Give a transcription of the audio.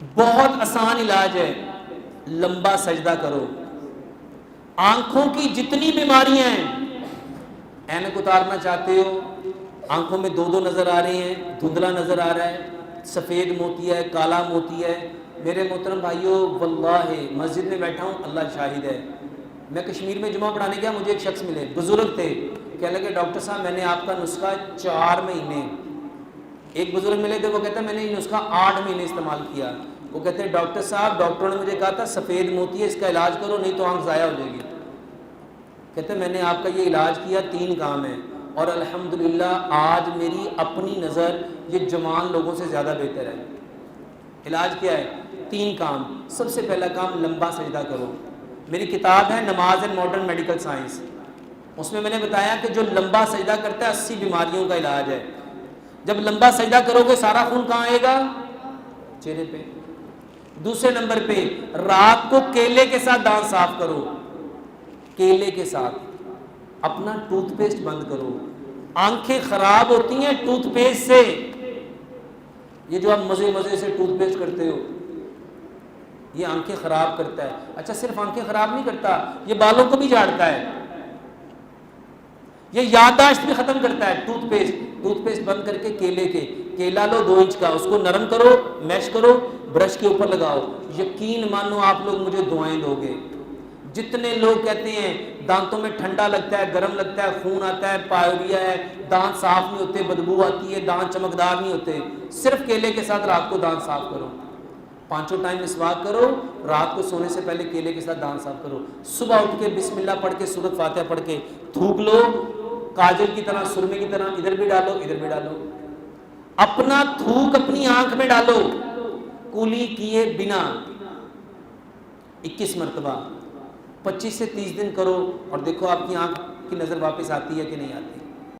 بہت آسان علاج ہے، لمبا سجدہ کرو۔ آنکھوں کی جتنی بیماریاں ہیں، اینک اتارنا چاہتے ہو، آنکھوں میں دو دو نظر آ رہی ہیں، دھندلا نظر آ رہا ہے، سفید موتی ہے، کالا موتی ہے، میرے محترم بھائیوں واللہ مسجد میں بیٹھا ہوں، اللہ شاہد ہے، میں کشمیر میں جمعہ پڑھانے گیا، مجھے ایک شخص ملے، بزرگ تھے، کہنے لگے ڈاکٹر صاحب میں نے آپ کا نسخہ 4 مہینے، ایک بزرگ ملے تھے وہ کہتا ہے میں نے یہ نسخہ 8 مہینے استعمال کیا، وہ کہتے ہیں ڈاکٹر صاحب ڈاکٹروں نے مجھے کہا تھا سفید موتی ہے اس کا علاج کرو نہیں تو آنکھ ضائع ہو جائے گی، کہتے ہیں میں نے آپ کا یہ علاج کیا، 3 کام ہے اور الحمدللہ آج میری اپنی نظر یہ جوان لوگوں سے زیادہ بہتر ہے۔ علاج کیا ہے؟ 3 کام۔ سب سے پہلا کام لمبا سجدہ کرو۔ میری کتاب ہے نماز اینڈ ماڈرن میڈیکل سائنس، اس میں نے بتایا کہ جو لمبا سجدہ کرتا ہے 80 بیماریوں کا علاج ہے۔ جب لمبا سجدہ کرو گے سارا خون کہاں آئے گا؟ چہرے پہ۔ دوسرے نمبر پہ رات کو کیلے کے ساتھ دانت صاف کرو، کیلے کے ساتھ۔ اپنا ٹوتھ پیسٹ بند کرو، آنکھیں خراب ہوتی ہیں ٹوتھ پیسٹ سے، یہ جو آپ مزے مزے سے ٹوتھ پیسٹ کرتے ہو یہ آنکھیں خراب کرتا ہے۔ اچھا صرف آنکھیں خراب نہیں کرتا، یہ بالوں کو بھی جھاڑتا ہے، یہ یادداشت بھی ختم کرتا ہے۔ ٹوتھ پیسٹ بند کر کے کیلا لو 2 انچ کا، اس کو نرم کرو، میش کرو، برش کے اوپر لگاؤ، یقین مانو آپ لوگ مجھے دعائیں دو گے۔ جتنے لوگ کہتے ہیں دانتوں میں ٹھنڈا لگتا ہے، گرم لگتا ہے، خون آتا ہے، پائوریا ہے، دانت صاف نہیں ہوتے، بدبو آتی ہے، دانت چمکدار نہیں ہوتے، صرف کیلے کے ساتھ رات کو دانت صاف کرو، 5 ٹائم مسواک کرو، رات کو سونے سے پہلے کیلے کے ساتھ دانت صاف کرو، صبح اٹھ کے بسم اللہ پڑھ کے سورۃ فاتحہ پڑھ کے تھوک لو، کاجل کی طرح، سرمے کی طرح، ادھر بھی ڈالو ادھر بھی ڈالو، اپنا تھوک اپنی آنکھ میں ڈالو کولی کیے بنا 21 مرتبہ، 25 سے 30 دن کرو اور دیکھو آپ کی آنکھ کی نظر واپس آتی ہے کہ نہیں آتی۔